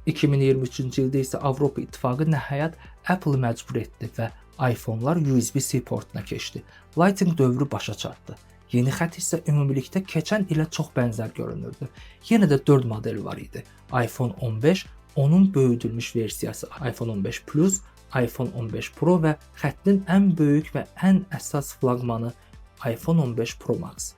2023-cü ildə isə Avropa İttifaqı nəhayət Apple məcbur etdi və iPhone-lar USB-C portuna keçdi. Lightning dövrü başa çatdı. Yeni xətt isə ümumilikdə keçən ilə çox bənzər görünürdü. Yenə də 4 model var idi. iPhone 15, onun böyüdülmüş versiyası iPhone 15 Plus, iPhone 15 Pro və xəttin ən böyük və ən əsas flaqmanı iPhone 15 Pro Max.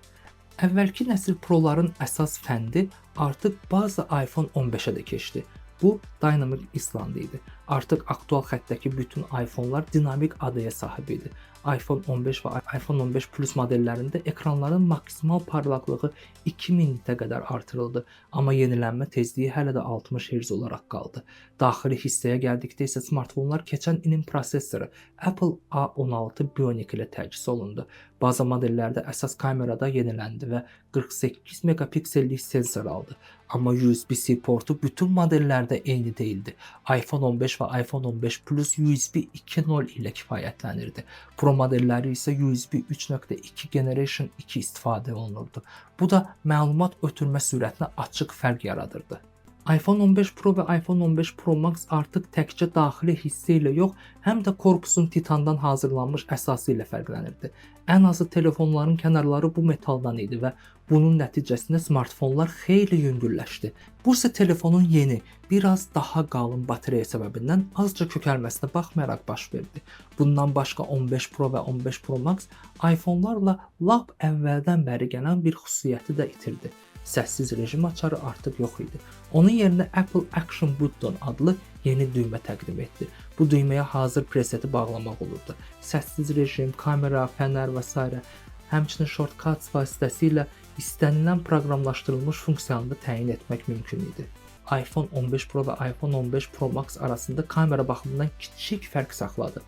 Əvvəlki nəsil Pro'ların əsas fəndi artıq bazı iPhone 15-ə də keçdi. Bu Dynamic Island idi. Artıq aktual xəttdəki bütün iPhone-lar dinamik adaya sahib idi. iPhone 15 və iPhone 15 Plus modellərində ekranların maksimal parlaqlığı 2000 nitə qədər artırıldı, amma yenilənmə tezliyi hələ də 60 Hz olaraq qaldı. Daxili hissəyə gəldikdə isə smartfonlar keçən ilin prosessoru Apple A16 Bionic ilə təchiz olundu. Bazı modellərdə əsas kamerada yeniləndi və 48 megapiksellik sensor aldı. Amma USB-C portu bütün modellərdə eyni deyildi. iPhone 15 və iPhone 15 Plus USB 2.0 ilə kifayətlənirdi. Pro modelləri isə USB 3.2 Generation 2 istifadə olunurdu. Bu da məlumat ötürmə sürətinə açıq fərq yaradırdı. iPhone 15 Pro və iPhone 15 Pro Max artıq təkcə daxili hissə ilə yox, həm də korpusun titandan hazırlanmış əsası ilə fərqlənirdi. Ən azı telefonların kənarları bu metaldan idi və bunun nəticəsində smartfonlar xeyli yüngülləşdi. Bu isə telefonun yeni, biraz daha qalın batareya səbəbindən azca kökəlməsinə baxmayaraq baş verdi. Bundan başqa 15 Pro və 15 Pro Max iPhone-larla lap əvvəldən bəri gələn bir xüsusiyyəti də itirdi. Səssiz rejim açarı artıq yox idi. Onun yerinə Apple Action Button adlı yeni düymə təqdim etdi. Bu düyməyə hazır preseti bağlamaq olurdu. Səssiz rejim, kamera, fənər və s. həmçinin shortcuts vasitəsilə istənilən proqramlaşdırılmış funksiyanı da təyin etmək mümkün idi. iPhone 15 Pro və iPhone 15 Pro Max arasında kamera baxımından kiçik fərq saxladı.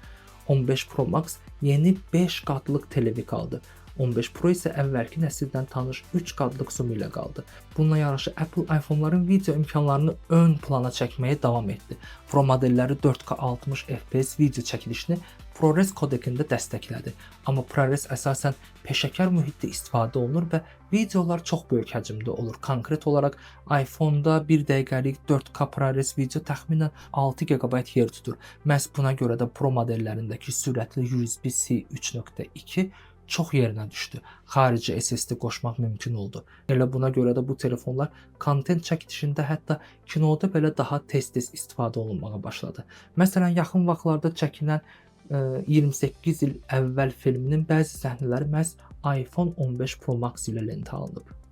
15 Pro Max yeni 5 qatlık televik aldı. 15 Pro isə əvvəlki nəsildən tanış 3 qatlık zoom ilə qaldı. Bununla yanaşı Apple iPhone-ların video imkanlarını ön plana çəkməyə davam etdi. Pro modelləri 4K 60 FPS video çəkilişini ProRes kodekində dəstəklədi. Amma ProRes əsasən peşəkar mühitdə istifadə olunur və videolar çox böyük həcmdə olur. Konkret olaraq iPhone-da 1 dəqiqəlik 4K ProRes video təxminən 6 GB yer tutur. Məhz buna görə də Pro modellərindəki sürətli USB-C 3.2 çox yerinə düşdü. Xarici SSD qoşmaq mümkün oldu. Elə buna görə də bu telefonlar kontent çəkilişində hətta kinoda belə daha tez-tez istifadə olunmağa başladı. Məsələn, yaxın vaxtlarda çəkilən 28 il əvvəl filminin bəzi səhnələri məhz iPhone 15 Pro Max ilə lentə alınıb.